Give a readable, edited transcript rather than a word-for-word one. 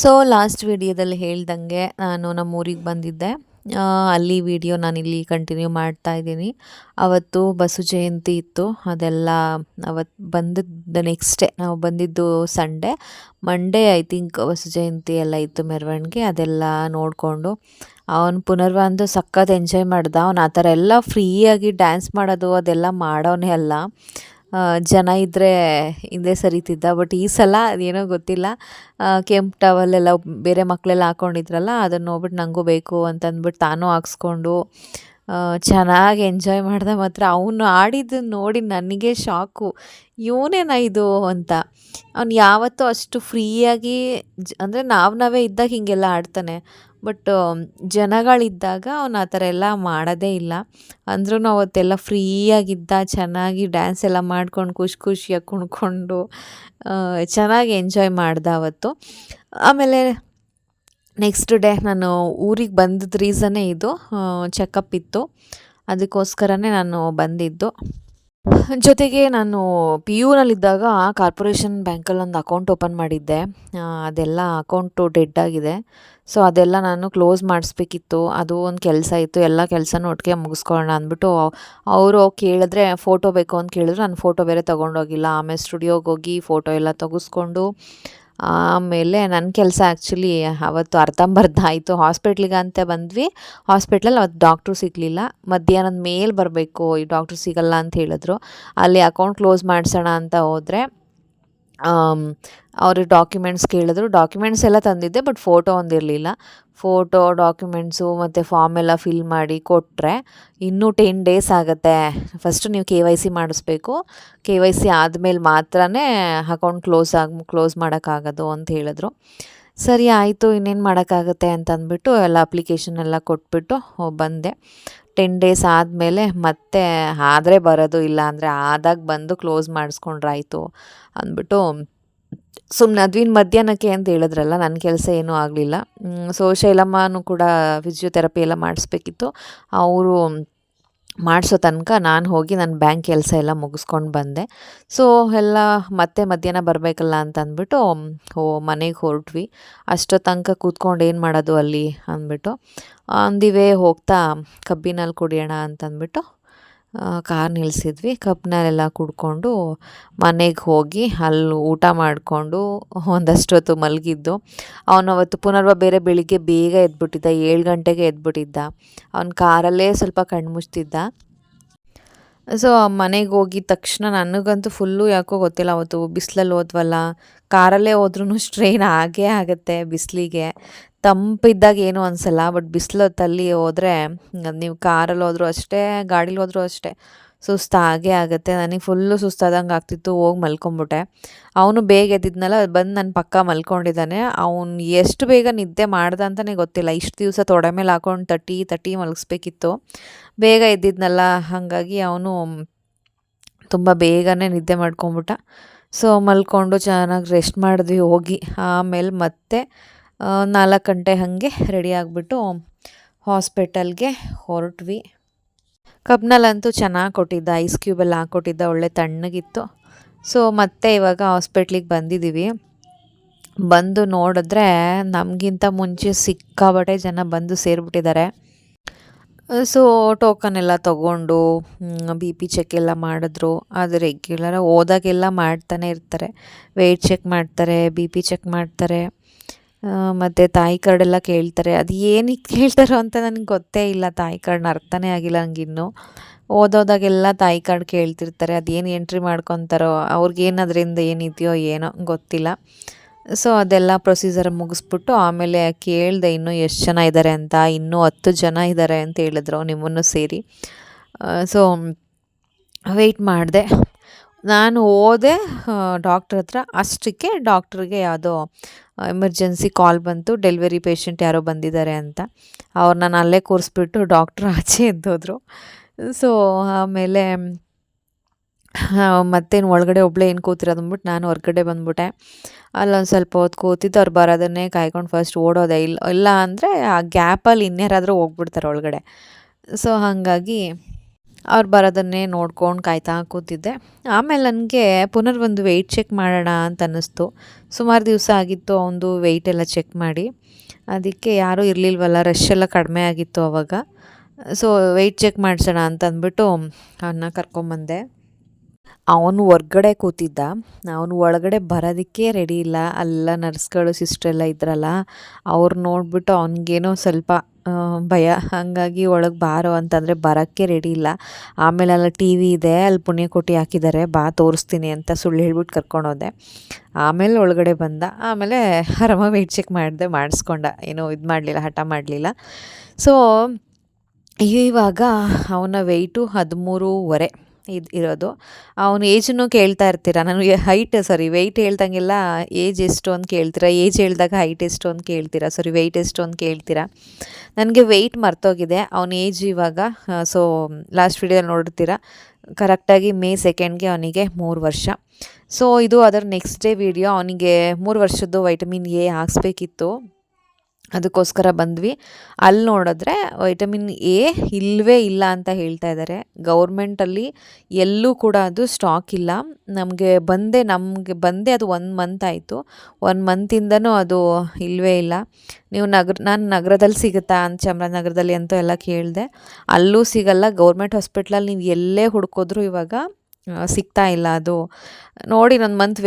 So last ವಿಡಿಯೋದಲ್ಲಿ ಹೇಳ್ದಂಗೆ ನಾನು ನಮ್ಮ ಊರಿಗೆ ಬಂದಿದ್ದೆ. ಅಲ್ಲಿ ವಿಡಿಯೋ ನಾನಿಲ್ಲಿ ಕಂಟಿನ್ಯೂ ಮಾಡ್ತಾ ಇದ್ದೀನಿ. ಅವತ್ತು ಬಸವ ಜಯಂತಿ ಇತ್ತು. ಅದೆಲ್ಲ ಅವತ್ತು ಬಂದದ್ದು ನೆಕ್ಸ್ಟ್ ಡೇ ನಾವು ಬಂದಿದ್ದು Sunday. Monday I think Basava Jayanti ಎಲ್ಲ ಇತ್ತು ಮೆರವಣಿಗೆ. ಅದೆಲ್ಲ ನೋಡಿಕೊಂಡು ಅವನು ಪುನರ್ವ ಅಂತೂ ಸಖತ್ ಎಂಜಾಯ್ ಮಾಡ್ದ. ಅವ್ನು ಆ ಥರ ಎಲ್ಲ ಫ್ರೀಯಾಗಿ ಡ್ಯಾನ್ಸ್ ಮಾಡೋದು ಅದೆಲ್ಲ ಮಾಡೋನೇ ಅಲ್ಲ. ಜನ ಇದ್ದರೆ ಹಿಂದೆ ಸರಿತಿದ್ದ. ಬಟ್ ಈ ಸಲ ಅದೇನೋ ಗೊತ್ತಿಲ್ಲ, ಕೆಂಪು ಟವಲೆಲ್ಲ ಬೇರೆ ಮಕ್ಕಳೆಲ್ಲ ಹಾಕ್ಕೊಂಡಿದ್ರಲ್ಲ, ಅದನ್ನು ನೋಡ್ಬಿಟ್ಟು ನನಗೂ ಬೇಕು ಅಂತಂದ್ಬಿಟ್ಟು ತಾನೂ ಹಾಕ್ಸ್ಕೊಂಡು ಚೆನ್ನಾಗಿ ಎಂಜಾಯ್ ಮಾಡ್ದೆ. ಮಾತ್ರ ಅವನು ಆಡಿದ್ದನ್ನು ನೋಡಿ ನನಗೆ ಶಾಕು, ಇವನೇನಾ ಇದು ಅಂತ. ಅವ್ನು ಯಾವತ್ತೂ ಅಷ್ಟು ಫ್ರೀಯಾಗಿ ಅಂದರೆ ನಾವೇ ಇದ್ದಾಗ ಹೀಗೆಲ್ಲ ಆಡ್ತಾನೆ. ಬಟ್ ಜನಗಳಿದ್ದಾಗ ಅವನು ಆ ಥರ ಎಲ್ಲ ಮಾಡೋದೇ ಇಲ್ಲ. ಅಂದ್ರೂ ಅವತ್ತೆಲ್ಲ ಫ್ರೀಯಾಗಿದ್ದ, ಚೆನ್ನಾಗಿ ಡ್ಯಾನ್ಸ್ ಎಲ್ಲ ಮಾಡ್ಕೊಂಡು ಖುಷಿಯಾಗಿ ಕುಣ್ಕೊಂಡು ಚೆನ್ನಾಗಿ ಎಂಜಾಯ್ ಮಾಡ್ದೆ ಅವತ್ತು. ಆಮೇಲೆ ನೆಕ್ಸ್ಟ್ ಡೇ ನಾನು ಊರಿಗೆ ಬಂದಿದ್ದ ರೀಸನ್ನೇ ಇದು, ಚೆಕಪ್ ಇತ್ತು, ಅದಕ್ಕೋಸ್ಕರನೇ ನಾನು ಬಂದಿದ್ದು. ಜೊತೆಗೆ ನಾನು ಪಿ ಯುನಲ್ಲಿದ್ದಾಗ ಕಾರ್ಪೊರೇಷನ್ ಬ್ಯಾಂಕಲ್ಲಿ ಒಂದು ಅಕೌಂಟ್ ಓಪನ್ ಮಾಡಿದ್ದೆ. ಅದೆಲ್ಲ ಅಕೌಂಟು ಡೆಡ್ ಆಗಿದೆ. ಸೊ ಅದೆಲ್ಲ ನಾನು ಕ್ಲೋಸ್ ಮಾಡಿಸ್ಬೇಕಿತ್ತು. ಅದು ಒಂದು ಕೆಲಸ ಇತ್ತು. ಎಲ್ಲ ಕೆಲಸನೂ ಒಟ್ಟಿಗೆ ಮುಗಿಸ್ಕೊಳ್ಳೋಣ ಅಂದ್ಬಿಟ್ಟು ಅವರು ಕೇಳಿದ್ರೆ ಫೋಟೋ ಬೇಕು ಅಂತ ಕೇಳಿದ್ರು. ನಾನು ಫೋಟೋ ಬೇರೆ ತೊಗೊಂಡೋಗಿಲ್ಲ. ಆಮೇಲೆ ಸ್ಟುಡಿಯೋಗೆ ಹೋಗಿ ಫೋಟೋ ಎಲ್ಲ ತೆಗೆಸ್ಕೊಂಡು ಆಮೇಲೆ ನನ್ನ ಕೆಲಸ ಆ್ಯಕ್ಚುಲಿ ಅವತ್ತು ಅರ್ಧಂಬರ್ಧ ಆಯಿತು. ಹಾಸ್ಪಿಟ್ಲಿಗೆ ಅಂತ ಬಂದ್ವಿ. ಹಾಸ್ಪಿಟ್ಲಲ್ಲಿ ಅವತ್ತು ಡಾಕ್ಟ್ರು ಸಿಗಲಿಲ್ಲ. ಮಧ್ಯಾಹ್ನದ ಮೇಲೆ ಬರಬೇಕು, ಈ ಡಾಕ್ಟ್ರು ಸಿಗಲ್ಲ ಅಂತ ಹೇಳಿದ್ರು. ಅಲ್ಲಿ ಅಕೌಂಟ್ ಕ್ಲೋಸ್ ಮಾಡಿಸೋಣ ಅಂತ ಹೋದರೆ ಅವರು ಡಾಕ್ಯುಮೆಂಟ್ಸ್ ಕೇಳಿದ್ರು. ಡಾಕ್ಯುಮೆಂಟ್ಸ್ ಎಲ್ಲ ತಂದಿದ್ದೆ, ಬಟ್ ಫೋಟೋ ಒಂದಿರಲಿಲ್ಲ. ಫೋಟೋ, ಡಾಕ್ಯುಮೆಂಟ್ಸು ಮತ್ತು ಫಾರ್ಮ್ ಎಲ್ಲ ಫಿಲ್ ಮಾಡಿ ಕೊಟ್ಟರೆ ಇನ್ನೂ 10 ಡೇಸ್ ಆಗುತ್ತೆ. ಫಸ್ಟು ನೀವು KYC ಮಾಡಿಸ್ಬೇಕು. KYC ಆದಮೇಲೆ ಮಾತ್ರನೇ ಅಕೌಂಟ್ ಕ್ಲೋಸ್ ಮಾಡೋಕ್ಕಾಗೋದು ಅಂತ ಹೇಳಿದ್ರು. ಸರಿ ಆಯಿತು, ಇನ್ನೇನು ಮಾಡೋಕ್ಕಾಗತ್ತೆ ಅಂತಂದ್ಬಿಟ್ಟು ಎಲ್ಲ ಅಪ್ಲಿಕೇಶನ್ ಎಲ್ಲ ಕೊಟ್ಬಿಟ್ಟು ಬಂದೆ. 10 ಡೇಸ್ ಆದಮೇಲೆ ಮತ್ತೆ ಆದರೆ ಬರೋದು, ಇಲ್ಲ ಅಂದರೆ ಆದಾಗ ಬಂದು ಕ್ಲೋಸ್ ಮಾಡಿಸ್ಕೊಂಡ್ರಾಯ್ತು ಅಂದ್ಬಿಟ್ಟು ಸುಮ್ಮನೆ ಅದ್ವಿನ ಮಧ್ಯಾಹ್ನಕ್ಕೆ ಅಂತ ಹೇಳಿದ್ರಲ್ಲ, ನನ್ನ ಕೆಲಸ ಏನೂ ಆಗಲಿಲ್ಲ. ಸೊ ಶೈಲಮ್ಮನೂ ಕೂಡ ಫಿಸಿಯೋಥೆರಪಿ ಎಲ್ಲ ಮಾಡಿಸ್ಬೇಕಿತ್ತು. ಅವರು ಮಾಡಿಸೋ ತನಕ ನಾನು ಹೋಗಿ ನನ್ನ ಬ್ಯಾಂಕ್ ಕೆಲಸ ಎಲ್ಲ ಮುಗಿಸ್ಕೊಂಡು ಬಂದೆ. ಸೊ ಎಲ್ಲ ಮತ್ತೆ ಮಧ್ಯಾಹ್ನ ಬರಬೇಕಲ್ಲ ಅಂತ ಅಂದ್ಬಿಟ್ಟು ಮನೆಗೆ ಹೊರಟ್ವಿ. ಅಷ್ಟೋ ತನಕ ಕೂತ್ಕೊಂಡು ಏನು ಮಾಡೋದು ಅಲ್ಲಿ ಅಂದ್ಬಿಟ್ಟು ಅಂದಿವೇ ಹೋಗ್ತಾ ಕಬ್ಬಿನಲ್ಲಿ ಕುಡಿಯೋಣ ಅಂತಂದ್ಬಿಟ್ಟು ಕಾರ್ ನಿಲ್ಲಿಸಿದ್ವಿ. ಕಬ್ಬಿನಲ್ಲೆಲ್ಲ ಕುಡ್ಕೊಂಡು ಮನೆಗೆ ಹೋಗಿ ಅಲ್ಲಿ ಊಟ ಮಾಡಿಕೊಂಡು ಒಂದಷ್ಟೊತ್ತು ಮಲಗಿದ್ದು. ಅವನು ಅವತ್ತು ಪುನರ್ವ ಬೇರೆ ಬೆಳಿಗ್ಗೆ ಬೇಗ ಎದ್ಬಿಟ್ಟಿದ್ದ, 7 ಗಂಟೆಗೆ ಎದ್ಬಿಟ್ಟಿದ್ದ. ಅವ್ನು ಕಾರಲ್ಲೇ ಸ್ವಲ್ಪ ಕಣ್ಣು ಮುಚ್ತಿದ್ದ. ಸೊ ಮನೆಗೆ ಹೋಗಿದ ತಕ್ಷಣ ನನಗಂತೂ ಫುಲ್ಲು ಯಾಕೋ ಗೊತ್ತಿಲ್ಲ, ಅವತ್ತು ಬಿಸಿಲಲ್ಲಿ ಹೋದ್ವಲ್ಲ, ಕಾರಲ್ಲೇ ಹೋದ್ರೂ ಸ್ಟ್ರೈನ್ ಆಗೇ ಆಗುತ್ತೆ ಬಿಸಿಲಿಗೆ. ತಂಪಿದ್ದಾಗ ಏನೂ ಅನಿಸಲ್ಲ, ಬಟ್ ಬಿಸಿಲೊತ್ತಲ್ಲಿ ಹೋದರೆ ನೀವು ಕಾರಲ್ಲಿ ಹೋದ್ರೂ ಅಷ್ಟೇ, ಗಾಡೀಲಿ ಹೋದ್ರೂ ಅಷ್ಟೇ, ಸುಸ್ತಾಗೇ ಆಗುತ್ತೆ. ನನಗೆ ಫುಲ್ಲು ಸುಸ್ತಾದಂಗೆ ಆಗ್ತಿತ್ತು. ಹೋಗಿ ಮಲ್ಕೊಂಬಿಟ್ಟೆ. ಅವನು ಬೇಗ ಎದ್ದಿದ್ನಲ್ಲ, ಬಂದು ನನ್ನ ಪಕ್ಕ ಮಲ್ಕೊಂಡಿದ್ದಾನೆ. ಅವನು ಎಷ್ಟು ಬೇಗ ನಿದ್ದೆ ಮಾಡ್ದ ಅಂತಲೇ ಗೊತ್ತಿಲ್ಲ. ಇಷ್ಟು ದಿವಸ ತೊಡೆ ಮೇಲೆ ಹಾಕೊಂಡು ತಟ್ಟಿ ಮಲಗಿಸ್ಬೇಕಿತ್ತು. ಬೇಗ ಎದ್ದಿದ್ನಲ್ಲ, ಹಾಗಾಗಿ ಅವನು ತುಂಬ ಬೇಗನೆ ನಿದ್ದೆ ಮಾಡ್ಕೊಂಬಿಟ್ಟ. ಸೊ ಮಲ್ಕೊಂಡು ಚೆನ್ನಾಗಿ ರೆಸ್ಟ್ ಮಾಡಿದ್ವಿ ಹೋಗಿ. ಆಮೇಲೆ ಮತ್ತೆ 4 ಗಂಟೆ ಹಾಗೆ ರೆಡಿ ಆಗಿಬಿಟ್ಟು ಹಾಸ್ಪಿಟಲ್ಗೆ ಹೊರಟ್ವಿ. ಕಬ್ನಲ್ಲಂತೂ ಚೆನ್ನಾಗಿ ಕೊಟ್ಟಿದ್ದ, ಐಸ್ ಕ್ಯೂಬೆಲ್ಲ ಹಾಕ್ಕೊಟ್ಟಿದ್ದ, ಒಳ್ಳೆ ತಣ್ಣಗಿತ್ತು. ಸೊ ಮತ್ತೆ ಇವಾಗ ಹಾಸ್ಪಿಟ್ಲಿಗೆ ಬಂದಿದ್ದೀವಿ. ಬಂದು ನೋಡಿದ್ರೆ ನಮಗಿಂತ ಮುಂಚೆ ಸಿಕ್ಕಾಬಟ್ಟೆ ಜನ ಬಂದು ಸೇರಿಬಿಟ್ಟಿದ್ದಾರೆ. ಸೊ ಟೋಕನ್ ಎಲ್ಲ ತೊಗೊಂಡು BP ಚೆಕ್ ಎಲ್ಲ ಮಾಡಿದ್ರು. ಅದು ರೆಗ್ಯುಲರಾಗಿ ಹೋದಾಗೆಲ್ಲ ಮಾಡ್ತಾನೆ ಇರ್ತಾರೆ. ವೆಯ್ಟ್ ಚೆಕ್ ಮಾಡ್ತಾರೆ, BP ಚೆಕ್ ಮಾಡ್ತಾರೆ, ಮತ್ತು ತಾಯಿ ಕಾರ್ಡೆಲ್ಲ ಕೇಳ್ತಾರೆ. ಅದು ಏನಕ್ಕೆ ಕೇಳ್ತಾರೋ ಅಂತ ನನಗೆ ಗೊತ್ತೇ ಇಲ್ಲ. ತಾಯಿ ಕಾರ್ಡ್ನ ಅರ್ಥನೇ ಆಗಿಲ್ಲ ನನಗಿನ್ನೂ. ಓದೋದಾಗೆಲ್ಲ ತಾಯಿ ಕಾರ್ಡ್ ಕೇಳ್ತಿರ್ತಾರೆ. ಅದೇನು ಎಂಟ್ರಿ ಮಾಡ್ಕೊತಾರೋ, ಅವ್ರಿಗೇನು ಅದರಿಂದ ಏನಿದೆಯೋ ಏನೋ ಗೊತ್ತಿಲ್ಲ. ಸೊ ಅದೆಲ್ಲ ಪ್ರೊಸೀಜರ್ ಮುಗಿಸ್ಬಿಟ್ಟು ಆಮೇಲೆ ಕೇಳಿದೆ ಇನ್ನೂ ಎಷ್ಟು ಜನ ಇದ್ದಾರೆ ಅಂತ. ಇನ್ನೂ 10 ಜನ ಇದ್ದಾರೆ ಅಂತ ಹೇಳಿದ್ರು, ನಿಮ್ಮನ್ನು ಸೇರಿ. ಸೊ ವೆಯ್ಟ್ ಮಾಡಿದೆ. ನಾನು ಹೋದೆ ಡಾಕ್ಟ್ರ್ ಹತ್ರ. ಅಷ್ಟಕ್ಕೆ ಡಾಕ್ಟ್ರಿಗೆ ಯಾವುದೋ ಎಮರ್ಜೆನ್ಸಿ ಕಾಲ್ ಬಂತು, ಡೆಲಿವರಿ ಪೇಷಂಟ್ ಯಾರೋ ಬಂದಿದ್ದಾರೆ ಅಂತ. ಅವ್ರನ್ನ ಅಲ್ಲೇ ಕೂರಿಸ್ಬಿಟ್ಟು ಡಾಕ್ಟ್ರು ಆಚೆ ಎದ್ದೋದ್ರು. ಸೊ ಆಮೇಲೆ ಮತ್ತೇನು ಒಳಗಡೆ ಒಬ್ಬಳೇ ಏನು ಕೂತಿರೋದು ಅಂದ್ಬಿಟ್ಟು ನಾನು ಹೊರಗಡೆ ಬಂದ್ಬಿಟ್ಟೆ. ಅಲ್ಲೊಂದು ಸ್ವಲ್ಪ ಹೊತ್ತು ಕೂತಿದ್ದು. ಅವ್ರು ಬರೋದನ್ನೇ ಕಾಯ್ಕೊಂಡು ಫಸ್ಟ್ ಓಡೋದೆ. ಇಲ್ಲ ಅಂದರೆ ಆ ಗ್ಯಾಪಲ್ಲಿ ಇನ್ಯಾರಾದರೂ ಹೋಗ್ಬಿಡ್ತಾರೆ ಒಳಗಡೆ. ಸೊ ಹಾಗಾಗಿ ಅವ್ರು ಬರೋದನ್ನೇ ನೋಡ್ಕೊಂಡು ಕಾಯ್ತಾ ಕೂತಿದ್ದೆ. ಆಮೇಲೆ ನನಗೆ ಪುನರ್ ಒಂದು ವೆಯ್ಟ್ ಚೆಕ್ ಮಾಡೋಣ ಅಂತ ಅನ್ನಿಸ್ತು. ಸುಮಾರು ದಿವಸ ಆಗಿತ್ತು ಅವನದು ವೆಯ್ಟ್ ಎಲ್ಲ ಚೆಕ್ ಮಾಡಿ. ಅದಕ್ಕೆ ಯಾರೂ ಇರಲಿಲ್ವಲ್ಲ, ರಶ್ ಎಲ್ಲ ಕಡಿಮೆ ಆಗಿತ್ತು ಆವಾಗ. ಸೊ ವೆಯ್ಟ್ ಚೆಕ್ ಮಾಡಿಸೋಣ ಅಂತ ಅಂದ್ಬಿಟ್ಟು ಅವನ್ನ ಕರ್ಕೊಂಬಂದೆ. ಅವನು ಹೊರ್ಗಡೆ ಕೂತಿದ್ದ. ಅವನು ಒಳಗಡೆ ಬರೋದಕ್ಕೆ ರೆಡಿ ಇಲ್ಲ. ಅಲ್ಲ ನರ್ಸ್ಗಳು ಸಿಸ್ಟ್ರೆಲ್ಲ ಇದ್ರಲ್ಲ, ಅವ್ರು ನೋಡಿಬಿಟ್ಟು ಅವ್ನಿಗೇನೋ ಸ್ವಲ್ಪ ಭಯ. ಹಾಗಾಗಿ ಒಳಗೆ ಬಾರೋ ಅಂತಂದರೆ ಬರೋಕ್ಕೆ ರೆಡಿ ಇಲ್ಲ. ಆಮೇಲೆ ಅಲ್ಲಿ ಟಿ ವಿ ಇದೆ, ಅಲ್ಲಿ ಪುಣ್ಯಕೋಟಿ ಹಾಕಿದ್ದಾರೆ, ಬಾ ತೋರಿಸ್ತೀನಿ ಅಂತ ಸುಳ್ಳು ಹೇಳ್ಬಿಟ್ಟು ಕರ್ಕೊಂಡೋದೆ. ಆಮೇಲೆ ಒಳಗಡೆ ಬಂದ. ಆಮೇಲೆ ಆರಾಮಾಗಿ ವೆಯ್ಟ್ ಚೆಕ್ ಮಾಡಿಸ್ಕೊಂಡ. ಏನೋ ಇದು ಮಾಡಲಿಲ್ಲ, ಹಠ ಮಾಡಲಿಲ್ಲ. ಸೊ ಇವಾಗ ಅವನ ವೆಯ್ಟು 13.5 ಇರೋದು. ಅವನ ಏಜನ್ನು ಕೇಳ್ತಾ ಇರ್ತೀರ. ನಾನು ವೆಯ್ಟ್ ಹೇಳ್ದಂಗೆಲ್ಲ ಏಜ್ ಎಷ್ಟು ಅಂತ ಕೇಳ್ತೀರಾ, ಏಜ್ ಹೇಳಿದಾಗ ಹೈಟ್ ಎಷ್ಟು ಅಂತ ಕೇಳ್ತೀರಾ, ವೆಯ್ಟ್ ಎಷ್ಟು ಅಂತ ಕೇಳ್ತೀರಾ. ನನಗೆ ವೆಯ್ಟ್ ಮರ್ತೋಗಿದೆ. ಅವನ ಏಜ್ ಇವಾಗ ಸೊ ಲಾಸ್ಟ್ ವಿಡಿಯೋದಲ್ಲಿ ನೋಡಿರ್ತೀರ, ಕರೆಕ್ಟಾಗಿ ಮೇ 2ಗೆ ಅವನಿಗೆ 3 ವರ್ಷ. ಸೊ ಇದು ಅದರ ನೆಕ್ಸ್ಟ್ ಡೇ ವಿಡಿಯೋ. ಅವನಿಗೆ 3 ವರ್ಷದ್ದು ವೈಟಮಿನ್ ಎ ಹಾಕ್ಸ್ಬೇಕಿತ್ತು, ಅದಕ್ಕೋಸ್ಕರ ಬಂದ್ವಿ. ಅಲ್ಲಿ ನೋಡಿದ್ರೆ ವೈಟಮಿನ್ ಎ ಇಲ್ಲವೇ ಇಲ್ಲ ಅಂತ ಹೇಳ್ತಾ ಇದ್ದಾರೆ. ಗೌರ್ಮೆಂಟಲ್ಲಿ ಎಲ್ಲೂ ಕೂಡ ಅದು ಸ್ಟಾಕ್ ಇಲ್ಲ. ನಮಗೆ ಬಂದೆ ಅದು 1 ಮಂತ್ ಆಯಿತು. 1 ಮಂತಿಂದನೂ ಅದು ಇಲ್ಲವೇ ಇಲ್ಲ. ನೀವು ನಾನು ನಗರದಲ್ಲಿ ಸಿಗುತ್ತಾ ಅಂತ, ಚಾಮರಾಜನಗರದಲ್ಲಿ ಅಂತೂ ಎಲ್ಲ ಕೇಳಿದೆ, ಅಲ್ಲೂ ಸಿಗಲ್ಲ. ಗೌರ್ಮೆಂಟ್ ಹಾಸ್ಪಿಟ್ಲಲ್ಲಿ ನೀವು ಎಲ್ಲೇ ಹುಡ್ಕೋದ್ರೂ ಇವಾಗ ಸಿಗ್ತಾ ಇಲ್ಲ. ಅದು ನೋಡಿ 1 ಮಂತ್